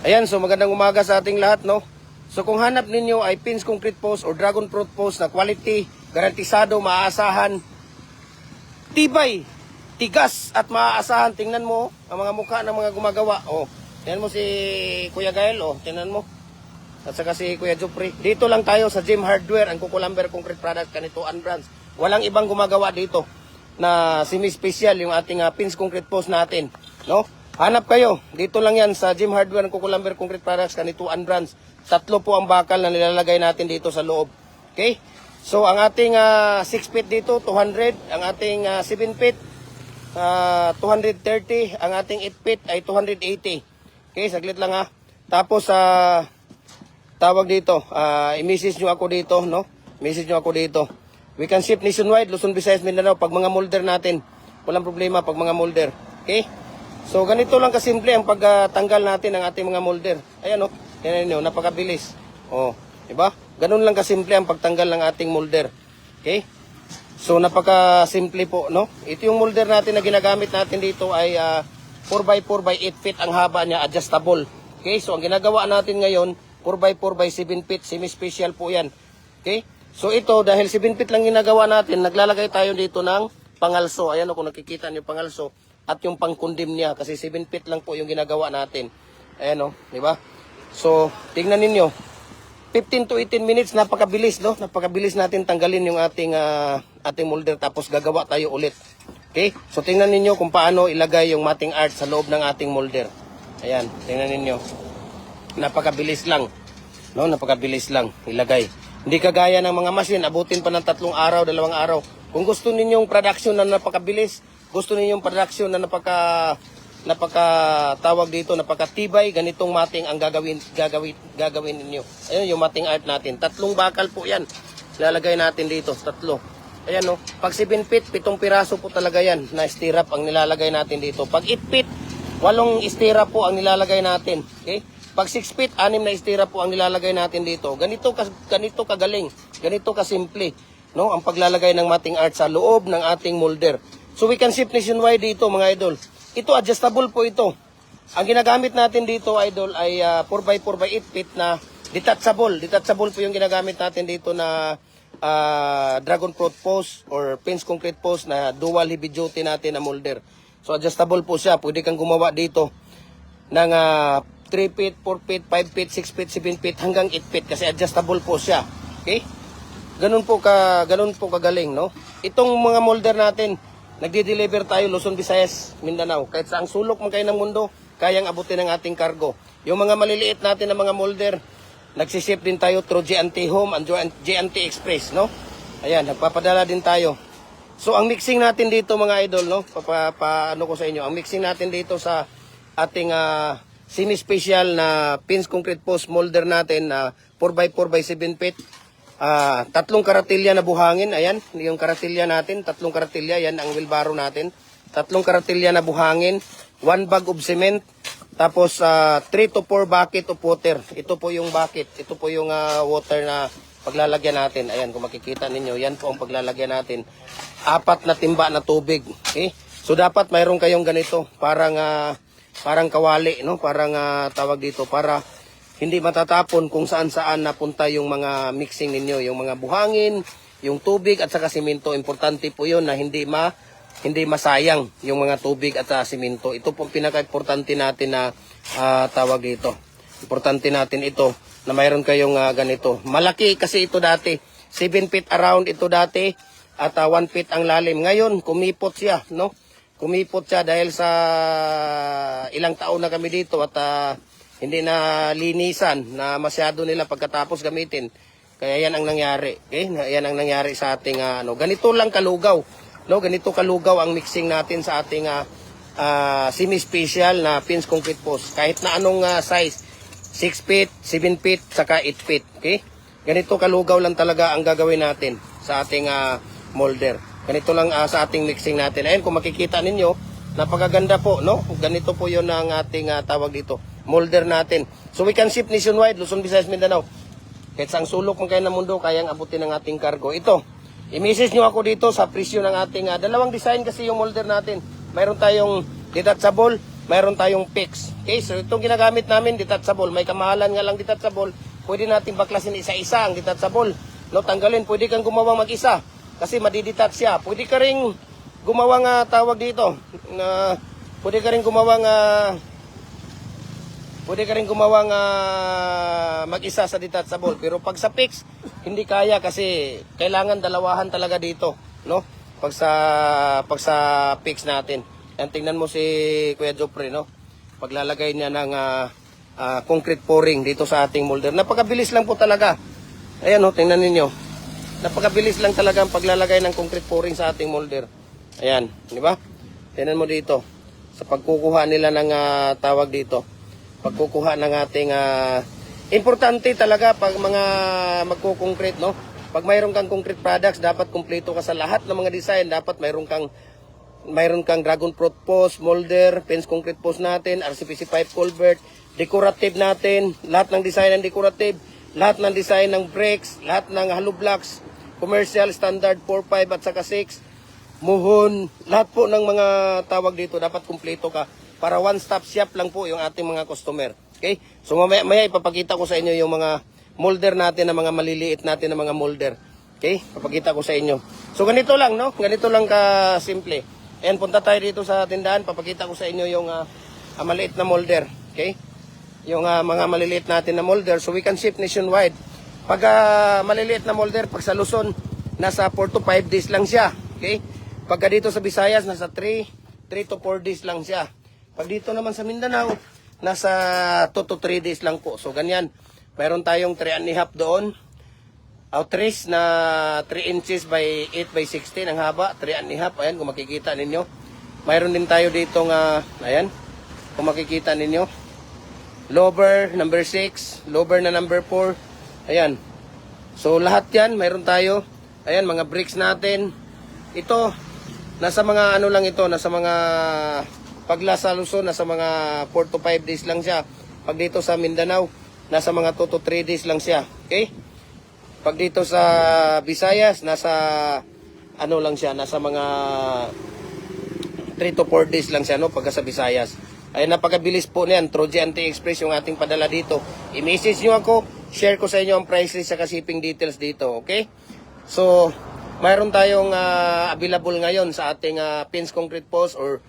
Ayan, so magandang umaga sa ating lahat, no? So kung hanap ninyo ay pins concrete post or dragon fruit post na quality, garantisado, maaasahan, tibay, tigas at maaasahan. Tingnan mo ang mga mukha ng mga gumagawa. Oh, tingnan mo si Kuya Gael, oh, tingnan mo. At saka si Kuya Jupri. Dito lang tayo sa Gym Hardware, ang Kukulamber Concrete Product, Kanituan Brands. Walang ibang gumagawa dito na semi-special yung ating pins concrete post natin, no? Hanap kayo. Dito lang yan sa Gym Hardware ng Kukulamber Concrete Products, Kanituan Brands. 3 po ang bakal na nilalagay natin dito sa loob. Okay? So, ang ating 6 feet dito, 200. Ang ating 7 feet, 230. Ang ating 8 feet ay 280. Okay, saglit lang ha. Tapos, tawag dito, i-message nyo ako dito, no? Message nyo ako dito. We can ship nationwide, Luzon, Visayas, Mindanao. Pag mga molder natin, walang problema pag mga molder. Okay? So, ganito lang kasimple ang pagtanggal natin ng ating mga molder. Ayan o, yan nyo, napakabilis. O, diba? Ganun lang kasimple ang pagtanggal ng ating molder. Okay? So, napakasimple po, no? Ito yung molder natin na ginagamit natin dito ay 4x4 by 8 feet ang haba niya, adjustable. Okay? So, ang ginagawa natin ngayon, 4x4 by 7 feet, semi-special po yan. Okay? So, ito, dahil 7 feet lang ginagawa natin, naglalagay tayo dito ng pangalso. Ayan o, kung nakikita nyo pangalso. At yung pangkundim niya, kasi 7 feet lang po yung ginagawa natin. Ayan o, di ba? So, tingnan ninyo. 15 to 18 minutes, napakabilis, no? Napakabilis natin tanggalin yung ating molder, tapos gagawa tayo ulit. Okay? So, tingnan ninyo kung paano ilagay yung matting art sa loob ng ating molder. Ayan, tingnan ninyo. Napakabilis lang. No? Napakabilis lang ilagay. Hindi kagaya ng mga machine, abutin pa ng 3 araw, 2 araw. Kung gusto ninyong production na napakabilis, gusto ninyong production na napakatawag dito, napakatibay, ganitong mating ang gagawin ninyo. Ayun yung mating art natin. 3 bakal po yan. Lalagay natin dito, 3. Ayan no, pag 7 feet, 7 piraso po talaga yan na stirrup ang nilalagay natin dito. Pag 8 feet, 8 stirrup po ang nilalagay natin. Okay? Pag 6 feet, 6 na stirrup po ang nilalagay natin dito. Ganito kagaling, ganito kasimple, no? Ang paglalagay ng mating art sa loob ng ating molder. So we can ship nationwide dito mga idol. Ito adjustable po ito. Ang ginagamit natin dito idol ay 4x4 by 8 feet na detachable. Detachable po yung ginagamit natin dito na dragon fruit post or pins concrete post na dual heavy duty natin na molder. So adjustable po siya. Pwede kang gumawa dito ng 3 feet, 4 feet, 5 feet, 6 feet, 7 feet hanggang 8 feet kasi adjustable po siya. Okay? Ganun po kagaling, no? Itong mga molder natin, nagdi-deliver tayo Luzon, Visayas, Mindanao. Kahit saang sulok man kayo ng mundo, kayang abutin ng ating cargo. Yung mga maliliit natin na mga molder, nagsiship din tayo through G&T Home and G&T Express, no? Ayan, nagpapadala din tayo. So, ang mixing natin dito mga idol, no? Paano ko sa inyo? Ang mixing natin dito sa ating semi-special na pins concrete post molder natin na 4x4 by 7 feet. 3 karatilya na buhangin, ayan, yung karatilya natin, 3 karatilya, yan ang wheelbarrow natin. 3 karatilya na buhangin, 1 bag of cement, tapos 3 to 4 bucket of water. Ito po yung bucket, ito po yung water na paglalagyan natin. Ayan, kung makikita ninyo, yan po ang paglalagyan natin. 4 na timba na tubig. Okay? So dapat mayroon kayong ganito, parang kawali, no? Parang tawag dito, para hindi matatapon kung saan-saan napunta yung mga mixing ninyo, yung mga buhangin, yung tubig at saka simento. Importante po yun na hindi masayang yung mga tubig at simento. Ito po pinaka-importante natin na tawag dito. Importante natin ito na mayroon kayong ganito. Malaki kasi ito dati. 7 feet around ito dati at 1 feet ang lalim. Ngayon, kumipot siya, no? Kumipot siya dahil sa ilang taon na kami dito at hindi na linisan na masyado nila pagkatapos gamitin. Kaya yan ang nangyari. Okay? Yan ang nangyari sa ating ganito lang kalugaw. No, ganito kalugaw ang mixing natin sa ating semi-special na pins concrete post. Kahit na anong size, 6 feet, 7 feet, saka 8 feet. Okay? Ganito kalugaw lang talaga ang gagawin natin sa ating molder. Ganito lang sa ating mixing natin. Ayun, kung makikita ninyo, napakaganda po, no? Ganito po 'yon ang ating tawag dito, molder natin. So we can ship nationwide, Luzon, Visayas, Mindanao. Kahit saang sulok man kayo ng mundo, kayang abutin ng ating cargo. Ito, i-message nyo ako dito sa presyo ng ating, 2 design kasi yung molder natin. Mayroon tayong detachable mayroon tayong fix. Okay, so itong ginagamit namin, detachable. May kamahalan nga lang detachable. Pwede natin baklasin isa-isa ang detachable. No, tanggalin. Pwede kang gumawang mag-isa kasi madidetach siya. Pwede ka ring gumawang tawag dito. Pwede ka ring gumawang mag-isa sa detachable. Pero pag sa fix, hindi kaya kasi kailangan dalawahan talaga dito, no? Pag sa fix natin. Yan, tingnan mo si Kuya Jopre, no? Paglalagay niya ng concrete pouring dito sa ating molder. Napakabilis lang po talaga. Ayan, no, tingnan ninyo. Napakabilis lang talaga ang paglalagay ng concrete pouring sa ating molder. Ayan, di ba? Tingnan mo dito. Sa pagkukuha nila ng tawag dito. Pagkukuha ng ating importante talaga pag mga magko-concrete, no? Pag mayroon kang concrete products, dapat kumpleto ka sa lahat ng mga design. Dapat mayroon kang dragon fruit post, molder, fence concrete post natin, RCPC pipe culvert, decorative natin, lahat ng design ng decorative, lahat ng design ng bricks, lahat ng hollow blocks, commercial, standard 4, 5 at saka 6, muhon, lahat po ng mga tawag dito, dapat kumpleto ka para one-stop shop lang po yung ating mga customer. Okay? So mamaya ipapakita ko sa inyo yung mga molder natin, na mga maliliit natin na mga molder. Okay? Papakita ko sa inyo. So ganito lang, no? Ganito lang ka simple. And punta tayo dito sa tindahan, papakita ko sa inyo yung maliit na molder. Okay? Yung mga maliliit natin na molder, so we can ship nationwide. Pag maliliit na molder, pag sa Luzon, nasa 4 to 5 days lang siya. Okay? Pagka dito sa Visayas, nasa 3 to 4 days lang siya. Pag dito naman sa Mindanao, nasa 2 to 3 days lang po. So ganyan, mayroon tayong 3.5 doon. Outreach na 3 inches by 8 by 16 ang haba, 3.5. Ayan, kung makikita ninyo. Mayroon din tayo dito ayan, kung makikita ninyo. Lower number 6, lower na number 4. Ayan. So lahat yan, mayroon tayo. Ayan, mga bricks natin. Ito, nasa mga ano lang ito, nasa mga paglasa Luzon, nasa mga 4 to 5 days lang siya. Pag dito sa Mindanao, nasa mga 2 to 3 days lang siya. Okay? Pag dito sa Visayas, nasa ano lang siya, nasa mga 3 to 4 days lang siya, no? Pagka sa Visayas. Ay, napakabilis po niyan. Through GNT Express yung ating padala dito. I-message nyo ako, share ko sa inyo ang price list sa shipping details dito, okay? So, mayroon tayong available ngayon sa ating fence concrete post or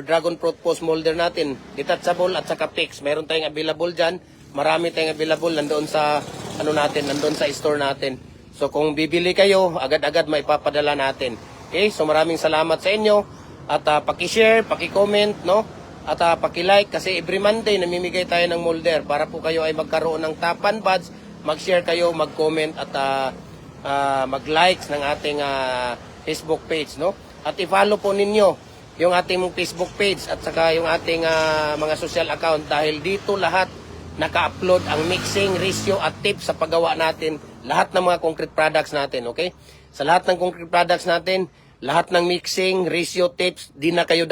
dragon fruit post molder natin. Detachable at saka fix. Mayroon tayong available dyan. Marami tayong available nandoon sa nandoon sa store natin. So kung bibili kayo, agad-agad maipapadala natin. Okay? So maraming salamat sa inyo at paki-share, paki-comment, no? At paki-like kasi every Monday namimigay tayo ng molder para po kayo ay magkaroon ng Tapan Buds, mag-share kayo, mag-comment at mag-likes ng ating Facebook page, no? At i-follow po ninyo yung ating Facebook page at saka yung ating mga social account dahil dito lahat naka-upload ang mixing, ratio at tips sa paggawa natin, lahat ng mga concrete products natin, okay? Sa lahat ng concrete products natin, lahat ng mixing, ratio, tips, hindi na kayo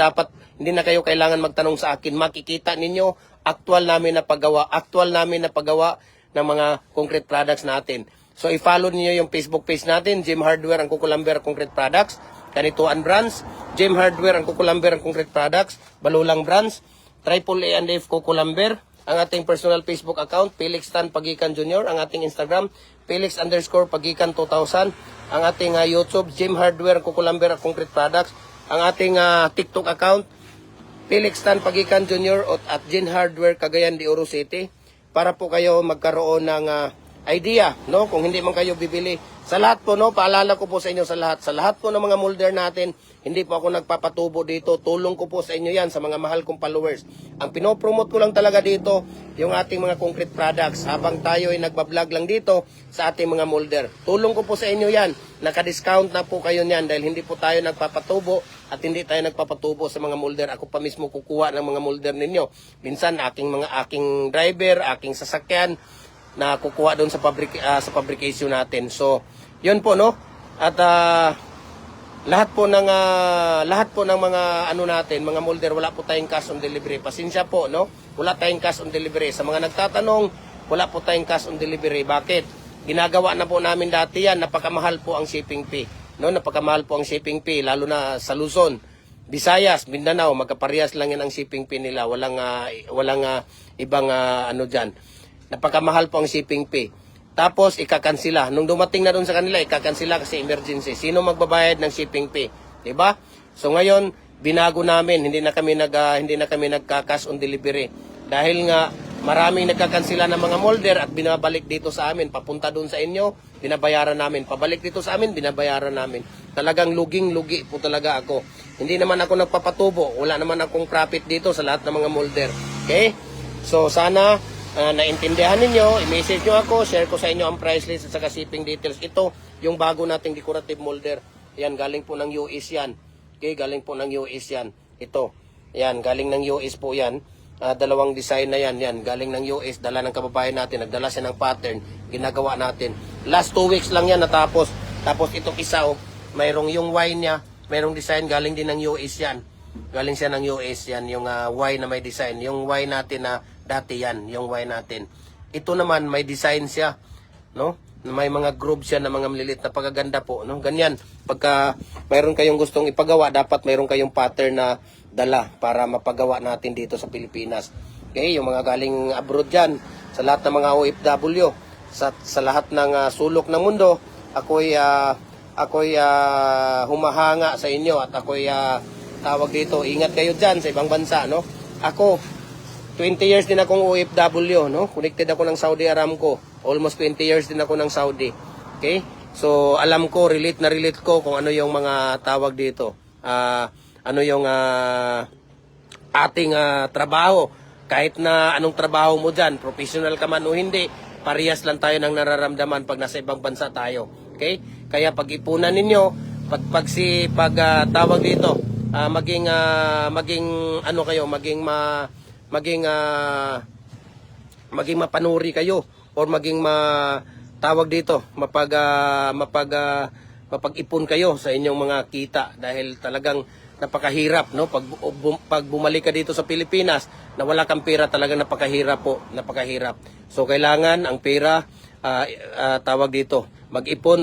kailangan magtanong sa akin. Makikita ninyo, actual namin na paggawa ng mga concrete products natin. So, i-follow niyo yung Facebook page natin, Jim Hardware ang Kukulamber Concrete Products, Kanituan Brands, Jim Hardware ang Kukulamber ang Concrete Products, Balulang Brands, Triple A and F Kukulamber, ang ating personal Facebook account, Felix Tan Pagikan Jr., ang ating Instagram, Felix_Pagikan 2000, ang ating YouTube, Jim Hardware Kukulamber Concrete Products, ang ating TikTok account, Felix Tan Pagikan Jr. at Jim Hardware Cagayan de Oro City, para po kayo magkaroon ng idea, no? Kung hindi man kayo bibili. Sa lahat po, no? Paalala ko po sa inyo sa lahat po ng mga molder natin, hindi po ako nagpapatubo dito. Tulong ko po sa inyo yan, sa mga mahal kong followers. Ang pinopromote ko lang talaga dito, yung ating mga concrete products. Habang tayo ay nagbablog lang dito sa ating mga molder. Tulong ko po sa inyo yan. Naka-discount na po kayo niyan dahil hindi po tayo nagpapatubo at hindi tayo nagpapatubo sa mga molder. Ako pa mismo kukuha ng mga molder ninyo. Minsan, aking driver, aking sasakyan, na kukuha doon sa fabrication natin. So, yun po, no? At lahat po ng mga ano natin, mga molder, wala po tayong cash on delivery. Pasensya po, no? Wala tayong cash on delivery. Sa mga nagtatanong, wala po tayong cash on delivery. Bakit? Ginagawa na po namin dati yan, napakamahal po ang shipping fee. No, napakamahal po ang shipping fee lalo na sa Luzon. Visayas, Mindanao, magkaparehas lang yan ang shipping fee nila. Walang ibang ano dyan. Napakamahal po ang shipping fee. Tapos ikakansila. Nung dumating na doon sa kanila, ikakansila kasi emergency. Sino magbabayad ng shipping fee? 'Di ba? So ngayon, binago namin, hindi na kami nagka-cash on delivery. Dahil nga maraming nagkakansila ng mga molder at binabalik dito sa amin, papunta doon sa inyo, binabayaran namin. Pabalik dito sa amin, binabayaran namin. Talagang luging-lugi po talaga ako. Hindi naman ako nagpapatubo. Wala naman akong profit dito sa lahat ng mga molder. Okay? So sana naintindihan ninyo, i-message nyo ako, share ko sa inyo ang price list at saka shipping details. Ito, yung bago nating decorative molder. Yan, galing po ng US yan. Okay, galing po ng US yan. Ito, yan, galing ng US po yan. Dalawang design na yan, galing ng US, dala ng kababayan natin, nagdala siya ng pattern, ginagawa natin. Last 2 weeks lang yan natapos. Tapos itong isa, mayroong yung Y niya, mayroong design, galing din ng US yan. Galing siya ng US yan, yung Y na may design. Yung Y natin na dati yan, yung Y natin. Ito naman, may design siya, no? May mga groove siya na mga malilit na pagaganda po, no? Ganyan. Pagka mayroon kayong gustong ipagawa, dapat mayroon kayong pattern na dala para mapagawa natin dito sa Pilipinas. Okay, yung mga galing abroad dyan, sa lahat ng mga OFW, sa lahat ng sulok ng mundo, ako'y humahanga sa inyo at ako'y tawag dito, ingat kayo dyan sa ibang bansa, no? Ako, 20 years din akong OFW, no? Connected ako ng Saudi Aramco. Almost 20 years din ako ng Saudi. Okay? So, alam ko, relate ko kung ano yung mga tawag dito. Ano yung ating trabaho. Kahit na anong trabaho mo dyan, professional ka man o hindi, parehas lang tayo ng nararamdaman pag nasa ibang bansa tayo. Okay? Kaya pag-ipunan ninyo, tawag dito, maging ano kayo, maging mapanuri kayo or maging tawag dito mapag-ipon kayo sa inyong mga kita dahil talagang napakahirap, no? Pag bumalik ka dito sa Pilipinas na wala kang pera, talagang napakahirap. So kailangan ang pera tawag dito, mag-ipon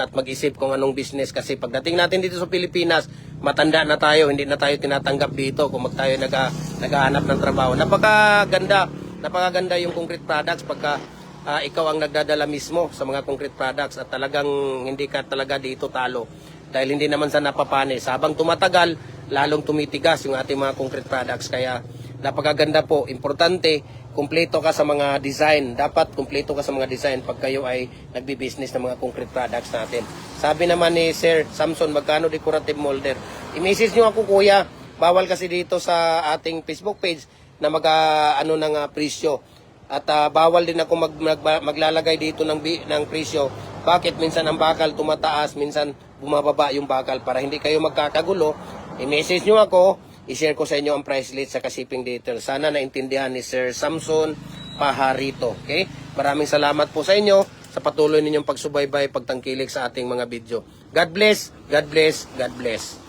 at mag-isip kung anong business kasi pagdating natin dito sa Pilipinas, matanda na tayo, hindi na tayo tinatanggap dito kung tayo naghahanap ng trabaho. Napakaganda yung concrete products pagka ikaw ang nagdadala mismo sa mga concrete products at talagang hindi ka talaga dito talo. Dahil hindi naman sa napapanis. Habang tumatagal, lalong tumitigas yung ating mga concrete products. Kaya napakaganda po. Importante, kumpleto ka sa mga design. Dapat kumpleto ka sa mga design pag kayo ay nagbi-business ng mga concrete products natin. Sabi naman ni Sir Samson, magkano decorative molder? I-message nyo ako, kuya. Bawal kasi dito sa ating Facebook page na ng presyo. At bawal din ako maglalagay dito ng presyo. Bakit? Minsan ang bakal tumataas, minsan bumababa yung bakal para hindi kayo magkakagulo. I-message nyo ako, i-share ko sa inyo ang price list sa shipping details. Sana naintindihan ni Sir Samson Pajarito. Okay? Maraming salamat po sa inyo sa patuloy ninyong pagsubaybay, pagtangkilik sa ating mga video. God bless, God bless, God bless.